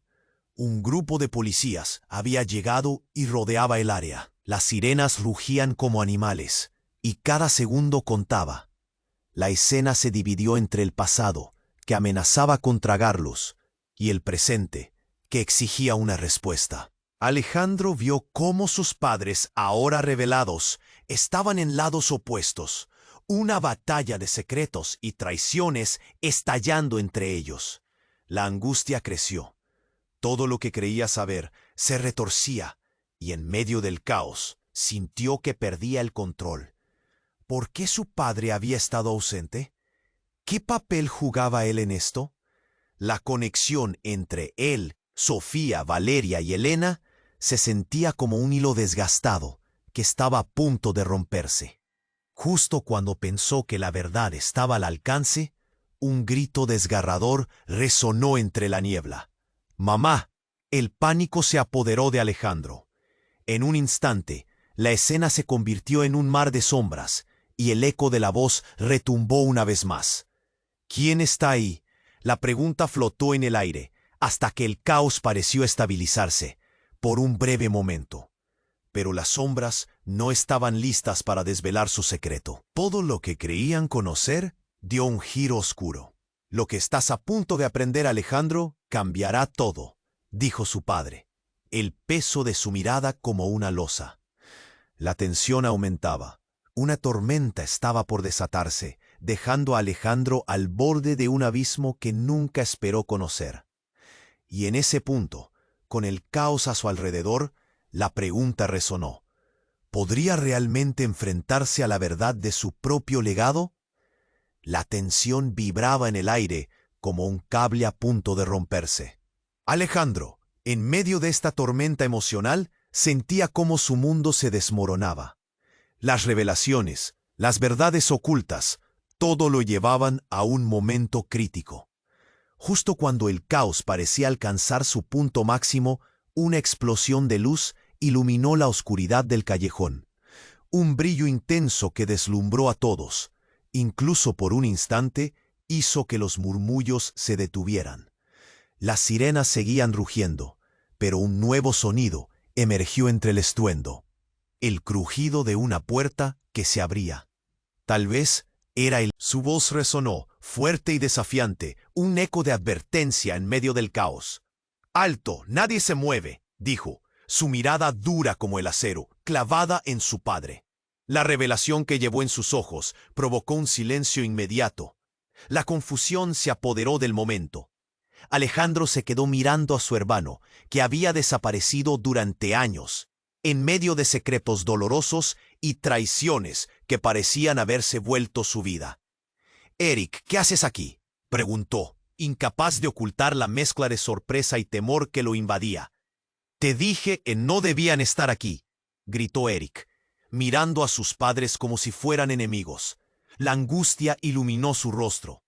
Un grupo de policías había llegado y rodeaba el área. Las sirenas rugían como animales, y cada segundo contaba. La escena se dividió entre el pasado, que amenazaba con tragarlos, y el presente, que exigía una respuesta. Alejandro vio cómo sus padres, ahora revelados, estaban en lados opuestos, una batalla de secretos y traiciones estallando entre ellos. La angustia creció. Todo lo que creía saber se retorcía, y en medio del caos sintió que perdía el control. ¿Por qué su padre había estado ausente? ¿Qué papel jugaba él en esto? La conexión entre él, Sofía, Valeria y Elena se sentía como un hilo desgastado que estaba a punto de romperse. Justo cuando pensó que la verdad estaba al alcance, un grito desgarrador resonó entre la niebla. «¡Mamá!». El pánico se apoderó de Alejandro. En un instante, la escena se convirtió en un mar de sombras, y el eco de la voz retumbó una vez más. «¿Quién está ahí?». La pregunta flotó en el aire, hasta que el caos pareció estabilizarse, por un breve momento. Pero las sombras no estaban listas para desvelar su secreto. Todo lo que creían conocer dio un giro oscuro. «Lo que estás a punto de aprender, Alejandro, cambiará todo», dijo su padre, el peso de su mirada como una losa. La tensión aumentaba. Una tormenta estaba por desatarse, dejando a Alejandro al borde de un abismo que nunca esperó conocer. Y en ese punto, con el caos a su alrededor, la pregunta resonó: ¿podría realmente enfrentarse a la verdad de su propio legado? La tensión vibraba en el aire como un cable a punto de romperse. Alejandro, en medio de esta tormenta emocional, sentía cómo su mundo se desmoronaba. Las revelaciones, las verdades ocultas, todo lo llevaban a un momento crítico. Justo cuando el caos parecía alcanzar su punto máximo, una explosión de luz iluminó la oscuridad del callejón. Un brillo intenso que deslumbró a todos. Incluso por un instante, hizo que los murmullos se detuvieran. Las sirenas seguían rugiendo, pero un nuevo sonido emergió entre el estruendo. El crujido de una puerta que se abría. Tal vez era él. Su voz resonó, fuerte y desafiante, un eco de advertencia en medio del caos. «¡Alto! ¡Nadie se mueve!», dijo, su mirada dura como el acero, clavada en su padre. La revelación que llevó en sus ojos provocó un silencio inmediato. La confusión se apoderó del momento. Alejandro se quedó mirando a su hermano, que había desaparecido durante años, en medio de secretos dolorosos y traiciones que parecían haberse vuelto su vida. «Eric, ¿qué haces aquí?», preguntó, incapaz de ocultar la mezcla de sorpresa y temor que lo invadía. «Te dije que no debían estar aquí», gritó Eric, mirando a sus padres como si fueran enemigos. La angustia iluminó su rostro.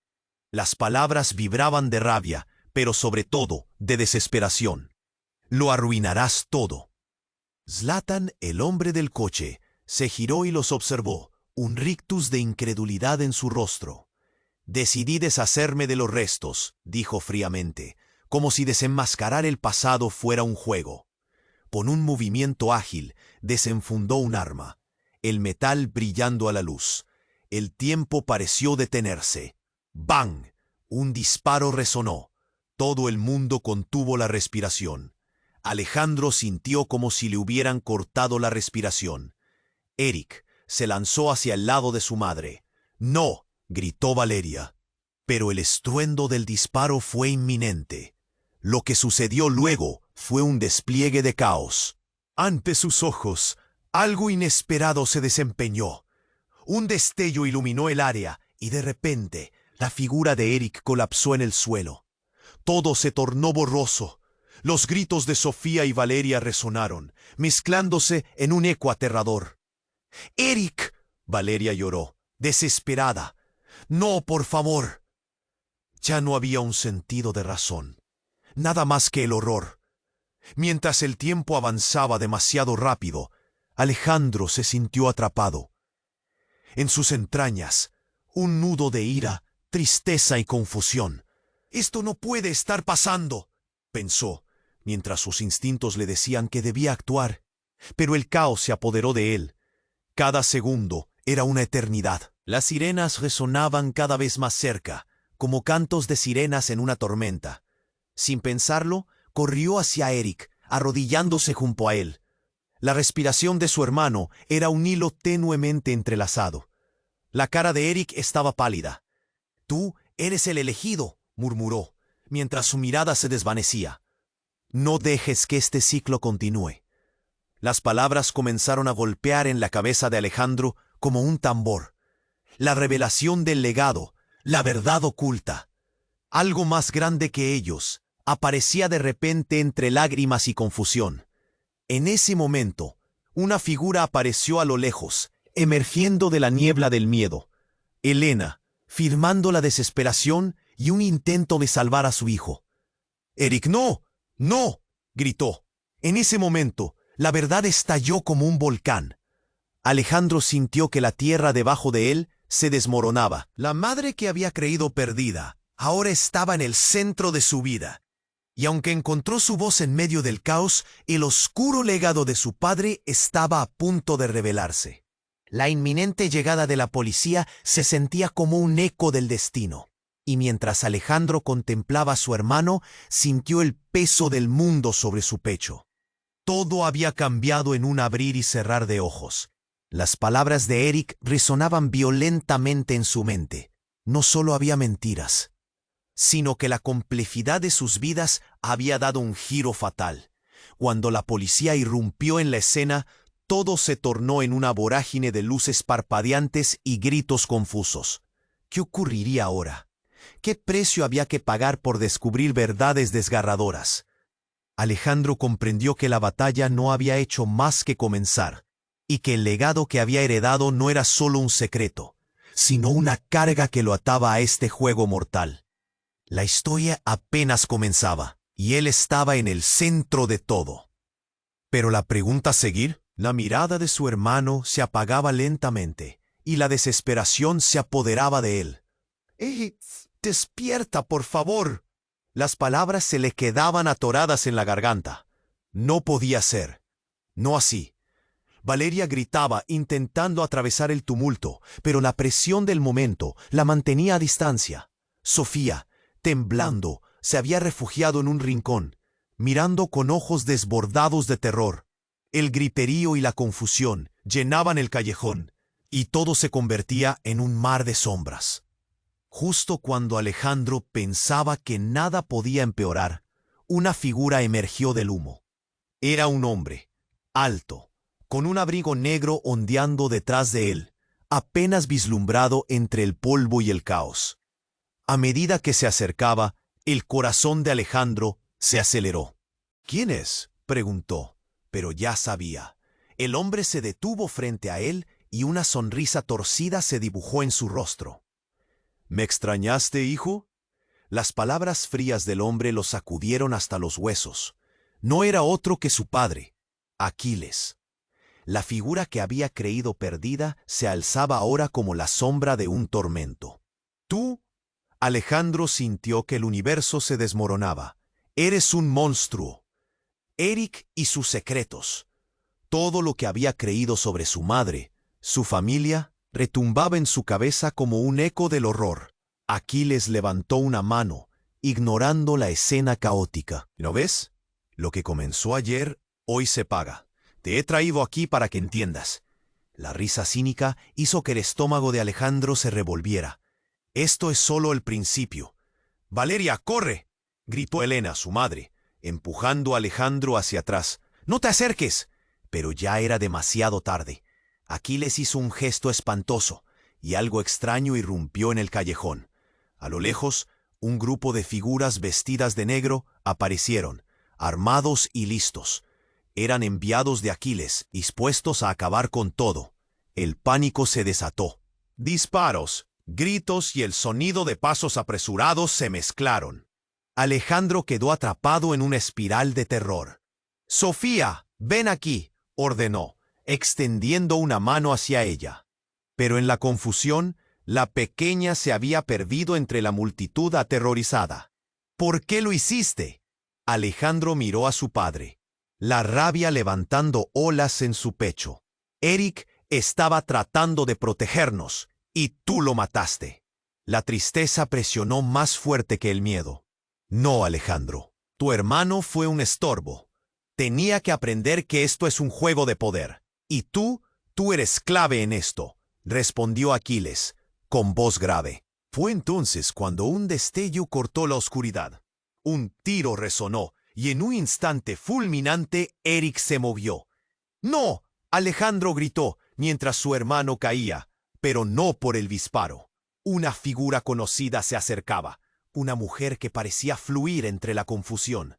Las palabras vibraban de rabia, pero sobre todo de desesperación. «Lo arruinarás todo». Zlatan, el hombre del coche, se giró y los observó, un rictus de incredulidad en su rostro. «Decidí deshacerme de los restos», dijo fríamente, como si desenmascarar el pasado fuera un juego. Con un movimiento ágil, desenfundó un arma, el metal brillando a la luz. El tiempo pareció detenerse. ¡Bang! Un disparo resonó. Todo el mundo contuvo la respiración. Alejandro sintió como si le hubieran cortado la respiración. Eric se lanzó hacia el lado de su madre. «¡No!», gritó Valeria. Pero el estruendo del disparo fue inminente. Lo que sucedió luego fue un despliegue de caos. Ante sus ojos, algo inesperado se desempeñó. Un destello iluminó el área y de repente la figura de Eric colapsó en el suelo. Todo se tornó borroso. Los gritos de Sofía y Valeria resonaron, mezclándose en un eco aterrador. «¡Eric!», Valeria lloró, desesperada. «No, por favor». Ya no había un sentido de razón, nada más que el horror. Mientras el tiempo avanzaba demasiado rápido, Alejandro se sintió atrapado. En sus entrañas, un nudo de ira, tristeza y confusión. «Esto no puede estar pasando», pensó, mientras sus instintos le decían que debía actuar. Pero el caos se apoderó de él. Cada segundo era una eternidad. Las sirenas resonaban cada vez más cerca, como cantos de sirenas en una tormenta. Sin pensarlo, corrió hacia Eric, arrodillándose junto a él. La respiración de su hermano era un hilo tenuemente entrelazado. La cara de Eric estaba pálida. «Tú eres el elegido», murmuró, mientras su mirada se desvanecía. «No dejes que este ciclo continúe». Las palabras comenzaron a golpear en la cabeza de Alejandro como un tambor. La revelación del legado, la verdad oculta. Algo más grande que ellos aparecía de repente entre lágrimas y confusión. En ese momento, una figura apareció a lo lejos, emergiendo de la niebla del miedo. Elena, firmando la desesperación y un intento de salvar a su hijo. «Eric, no, no», gritó. En ese momento, la verdad estalló como un volcán. Alejandro sintió que la tierra debajo de él se desmoronaba. La madre que había creído perdida, ahora estaba en el centro de su vida. Y aunque encontró su voz en medio del caos, el oscuro legado de su padre estaba a punto de revelarse. La inminente llegada de la policía se sentía como un eco del destino. Y mientras Alejandro contemplaba a su hermano, sintió el peso del mundo sobre su pecho. Todo había cambiado en un abrir y cerrar de ojos. Las palabras de Eric resonaban violentamente en su mente. No solo había mentiras, sino que la complejidad de sus vidas había dado un giro fatal. Cuando la policía irrumpió en la escena, todo se tornó en una vorágine de luces parpadeantes y gritos confusos. ¿Qué ocurriría ahora? ¿Qué precio había que pagar por descubrir verdades desgarradoras? Alejandro comprendió que la batalla no había hecho más que comenzar, y que el legado que había heredado no era solo un secreto, sino una carga que lo ataba a este juego mortal. La historia apenas comenzaba, y él estaba en el centro de todo. Pero la pregunta a seguir, la mirada de su hermano se apagaba lentamente, y la desesperación se apoderaba de él. Despierta, por favor. Las palabras se le quedaban atoradas en la garganta. No podía ser. No así. Valeria gritaba intentando atravesar el tumulto, pero la presión del momento la mantenía a distancia. Sofía, temblando, se había refugiado en un rincón, mirando con ojos desbordados de terror. El griterío y la confusión llenaban el callejón, y todo se convertía en un mar de sombras. Justo cuando Alejandro pensaba que nada podía empeorar, una figura emergió del humo. Era un hombre, alto, con un abrigo negro ondeando detrás de él, apenas vislumbrado entre el polvo y el caos. A medida que se acercaba, el corazón de Alejandro se aceleró. ¿Quién es?, preguntó, pero ya sabía. El hombre se detuvo frente a él y una sonrisa torcida se dibujó en su rostro. ¿Me extrañaste, hijo? Las palabras frías del hombre lo sacudieron hasta los huesos. No era otro que su padre, Aquiles. La figura que había creído perdida se alzaba ahora como la sombra de un tormento. Tú, Alejandro sintió que el universo se desmoronaba. Eres un monstruo. Eric y sus secretos. Todo lo que había creído sobre su madre, su familia, retumbaba en su cabeza como un eco del horror. Aquiles levantó una mano, ignorando la escena caótica. ¿No ves? Lo que comenzó ayer, hoy se paga. Te he traído aquí para que entiendas. La risa cínica hizo que el estómago de Alejandro se revolviera. Esto es solo el principio. «¡Valeria, corre!», gritó Helena, su madre, empujando a Alejandro hacia atrás. «¡No te acerques!». Pero ya era demasiado tarde. Aquiles hizo un gesto espantoso, y algo extraño irrumpió en el callejón. A lo lejos, un grupo de figuras vestidas de negro aparecieron, armados y listos. Eran enviados de Aquiles, dispuestos a acabar con todo. El pánico se desató. Disparos, gritos y el sonido de pasos apresurados se mezclaron. Alejandro quedó atrapado en una espiral de terror. «Sofía, ven aquí», ordenó, extendiendo una mano hacia ella. Pero en la confusión, la pequeña se había perdido entre la multitud aterrorizada. «¿Por qué lo hiciste?». Alejandro miró a su padre, la rabia levantando olas en su pecho. «Eric estaba tratando de protegernos, y tú lo mataste». La tristeza presionó más fuerte que el miedo. «No, Alejandro, tu hermano fue un estorbo. Tenía que aprender que esto es un juego de poder. Y tú eres clave en esto», respondió Aquiles, con voz grave. Fue entonces cuando un destello cortó la oscuridad. Un tiro resonó, y en un instante fulminante Eric se movió. «¡No!», Alejandro gritó, mientras su hermano caía, pero no por el disparo. Una figura conocida se acercaba, una mujer que parecía fluir entre la confusión.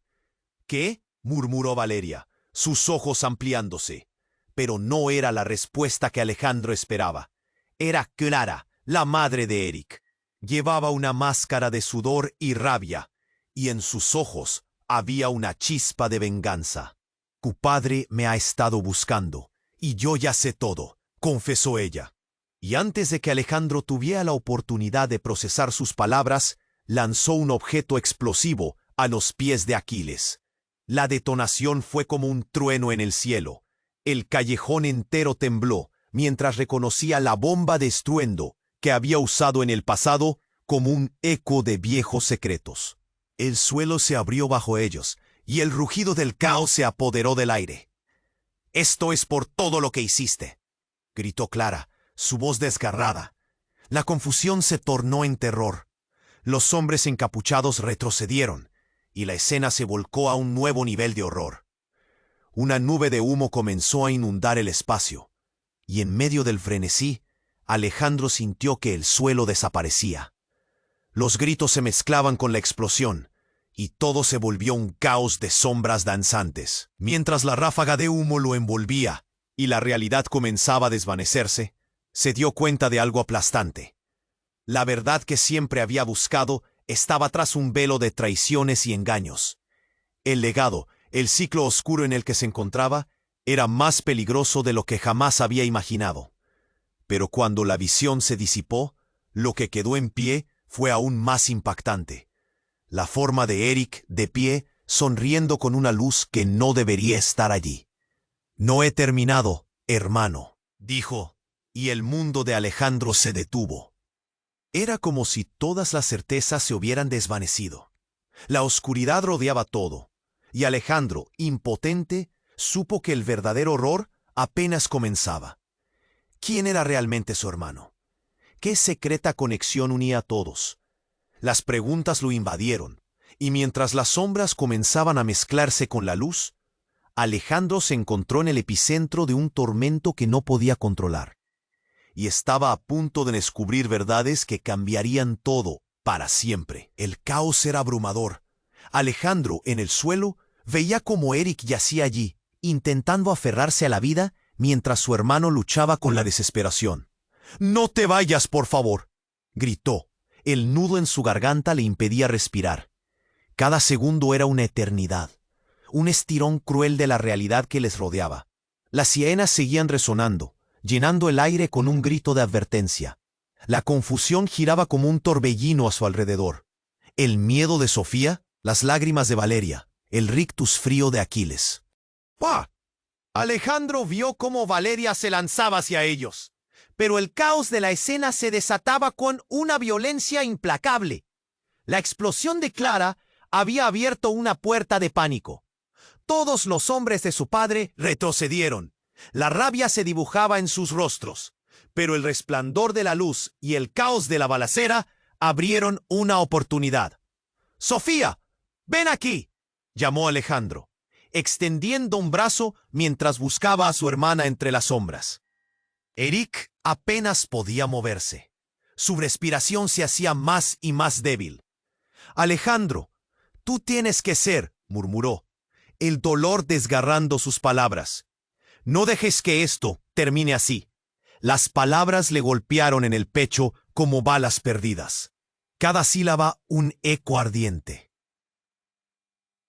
«¿Qué?», murmuró Valeria, sus ojos ampliándose. Pero no era la respuesta que Alejandro esperaba. Era Clara, la madre de Eric. Llevaba una máscara de sudor y rabia, y en sus ojos había una chispa de venganza. «Tu padre me ha estado buscando, y yo ya sé todo», confesó ella. Y antes de que Alejandro tuviera la oportunidad de procesar sus palabras, lanzó un objeto explosivo a los pies de Aquiles. La detonación fue como un trueno en el cielo. El callejón entero tembló mientras reconocía la bomba de estruendo que había usado en el pasado como un eco de viejos secretos. El suelo se abrió bajo ellos y el rugido del caos se apoderó del aire. «Esto es por todo lo que hiciste», gritó Clara, su voz desgarrada. La confusión se tornó en terror. Los hombres encapuchados retrocedieron, y la escena se volcó a un nuevo nivel de horror. Una nube de humo comenzó a inundar el espacio, y en medio del frenesí, Alejandro sintió que el suelo desaparecía. Los gritos se mezclaban con la explosión, y todo se volvió un caos de sombras danzantes. Mientras la ráfaga de humo lo envolvía y la realidad comenzaba a desvanecerse, se dio cuenta de algo aplastante. La verdad que siempre había buscado estaba tras un velo de traiciones y engaños. El legado, el ciclo oscuro en el que se encontraba, era más peligroso de lo que jamás había imaginado. Pero cuando la visión se disipó, lo que quedó en pie fue aún más impactante. La forma de Eric de pie, sonriendo con una luz que no debería estar allí. «No he terminado, hermano», dijo, y el mundo de Alejandro se detuvo. Era como si todas las certezas se hubieran desvanecido. La oscuridad rodeaba todo, y Alejandro, impotente, supo que el verdadero horror apenas comenzaba. ¿Quién era realmente su hermano? ¿Qué secreta conexión unía a todos? Las preguntas lo invadieron, y mientras las sombras comenzaban a mezclarse con la luz, Alejandro se encontró en el epicentro de un tormento que no podía controlar. Y estaba a punto de descubrir verdades que cambiarían todo para siempre. El caos era abrumador. Alejandro, en el suelo, veía como Eric yacía allí, intentando aferrarse a la vida mientras su hermano luchaba con la desesperación. «No te vayas, por favor», gritó. El nudo en su garganta le impedía respirar. Cada segundo era una eternidad, un estirón cruel de la realidad que les rodeaba. Las sirenas seguían resonando, llenando el aire con un grito de advertencia. La confusión giraba como un torbellino a su alrededor. El miedo de Sofía, las lágrimas de Valeria, el rictus frío de Aquiles. ¡Pah! Alejandro vio cómo Valeria se lanzaba hacia ellos, pero el caos de la escena se desataba con una violencia implacable. La explosión de Clara había abierto una puerta de pánico. Todos los hombres de su padre retrocedieron. La rabia se dibujaba en sus rostros, pero el resplandor de la luz y el caos de la balacera abrieron una oportunidad. «Sofía, ven aquí», llamó Alejandro, extendiendo un brazo mientras buscaba a su hermana entre las sombras. Eric apenas podía moverse. Su respiración se hacía más y más débil. «Alejandro, tú tienes que ser», murmuró, el dolor desgarrando sus palabras. «No dejes que esto termine así». Las palabras le golpearon en el pecho como balas perdidas. Cada sílaba un eco ardiente.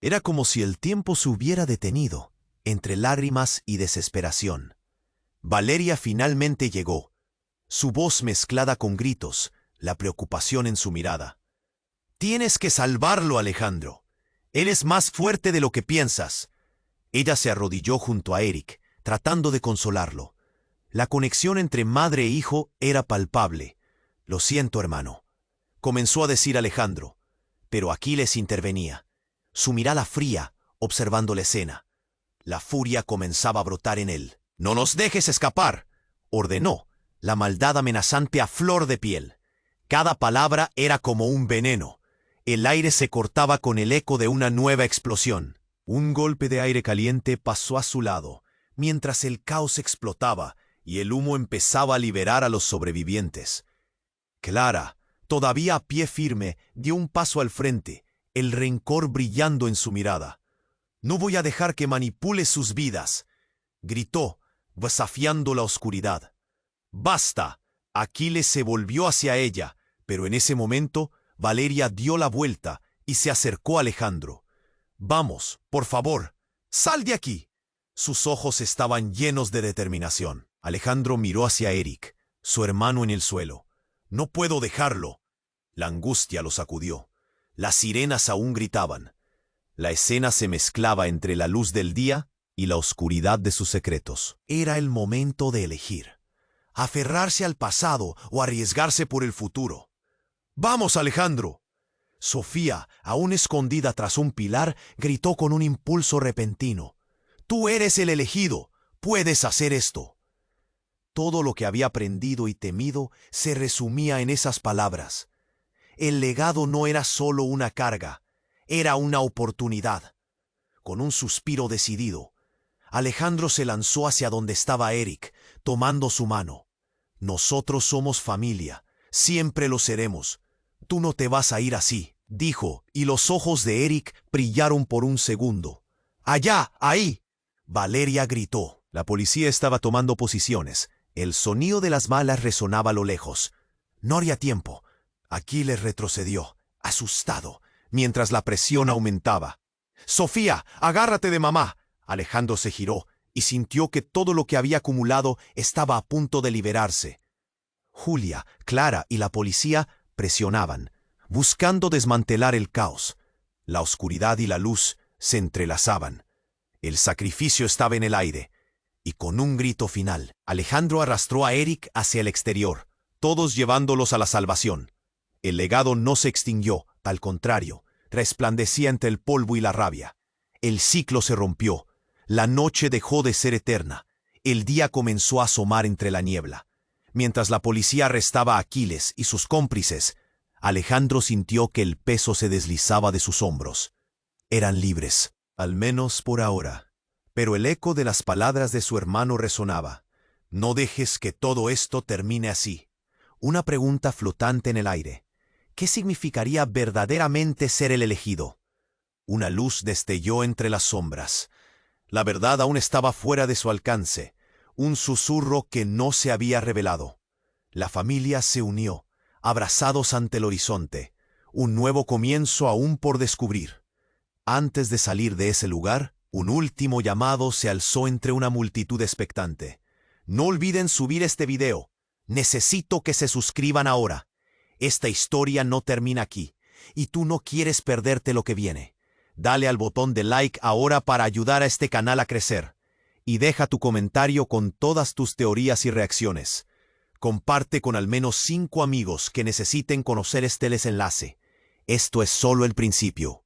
Era como si el tiempo se hubiera detenido, entre lágrimas y desesperación. Valeria finalmente llegó, su voz mezclada con gritos, la preocupación en su mirada. «Tienes que salvarlo, Alejandro. Él es más fuerte de lo que piensas». Ella se arrodilló junto a Eric, tratando de consolarlo. La conexión entre madre e hijo era palpable. «Lo siento, hermano», comenzó a decir Alejandro, pero Aquiles intervenía, su mirada fría, observando la escena. La furia comenzaba a brotar en él. «No nos dejes escapar», ordenó, la maldad amenazante a flor de piel. Cada palabra era como un veneno. El aire se cortaba con el eco de una nueva explosión. Un golpe de aire caliente pasó a su lado, mientras el caos explotaba y el humo empezaba a liberar a los sobrevivientes. Clara, todavía a pie firme, dio un paso al frente, el rencor brillando en su mirada. «No voy a dejar que manipule sus vidas», gritó, desafiando la oscuridad. «Basta». Aquiles se volvió hacia ella, pero en ese momento Valeria dio la vuelta y se acercó a Alejandro. «Vamos, por favor, sal de aquí». Sus ojos estaban llenos de determinación. Alejandro miró hacia Eric, su hermano en el suelo. «No puedo dejarlo». La angustia lo sacudió. Las sirenas aún gritaban. La escena se mezclaba entre la luz del día y la oscuridad de sus secretos. Era el momento de elegir. Aferrarse al pasado o arriesgarse por el futuro. «Vamos, Alejandro». Sofía, aún escondida tras un pilar, gritó con un impulso repentino: «¡Tú eres el elegido! ¡Puedes hacer esto!». Todo lo que había aprendido y temido se resumía en esas palabras. El legado no era solo una carga, era una oportunidad. Con un suspiro decidido, Alejandro se lanzó hacia donde estaba Eric, tomando su mano. «Nosotros somos familia, siempre lo seremos. Tú no te vas a ir así», dijo, y los ojos de Eric brillaron por un segundo. «¡Allá! ¡Ahí!», Valeria gritó. La policía estaba tomando posiciones. El sonido de las balas resonaba a lo lejos. No había tiempo. Aquiles retrocedió, asustado, mientras la presión aumentaba. «Sofía, agárrate de mamá». Alejandro se giró y sintió que todo lo que había acumulado estaba a punto de liberarse. Julia, Clara y la policía presionaban, buscando desmantelar el caos. La oscuridad y la luz se entrelazaban. El sacrificio estaba en el aire. Y con un grito final, Alejandro arrastró a Eric hacia el exterior, todos llevándolos a la salvación. El legado no se extinguió, al contrario, resplandecía entre el polvo y la rabia. El ciclo se rompió. La noche dejó de ser eterna. El día comenzó a asomar entre la niebla. Mientras la policía arrestaba a Aquiles y sus cómplices, Alejandro sintió que el peso se deslizaba de sus hombros. Eran libres, al menos por ahora. Pero el eco de las palabras de su hermano resonaba. «No dejes que todo esto termine así». Una pregunta flotante en el aire. ¿Qué significaría verdaderamente ser el elegido? Una luz destelló entre las sombras. La verdad aún estaba fuera de su alcance, un susurro que no se había revelado. La familia se unió, abrazados ante el horizonte, un nuevo comienzo aún por descubrir. Antes de salir de ese lugar, un último llamado se alzó entre una multitud expectante. No olviden subir este video. Necesito que se suscriban ahora. Esta historia no termina aquí, y tú no quieres perderte lo que viene. Dale al botón de like ahora para ayudar a este canal a crecer. Y deja tu comentario con todas tus teorías y reacciones. Comparte con al menos 5 amigos que necesiten conocer este desenlace. Esto es solo el principio.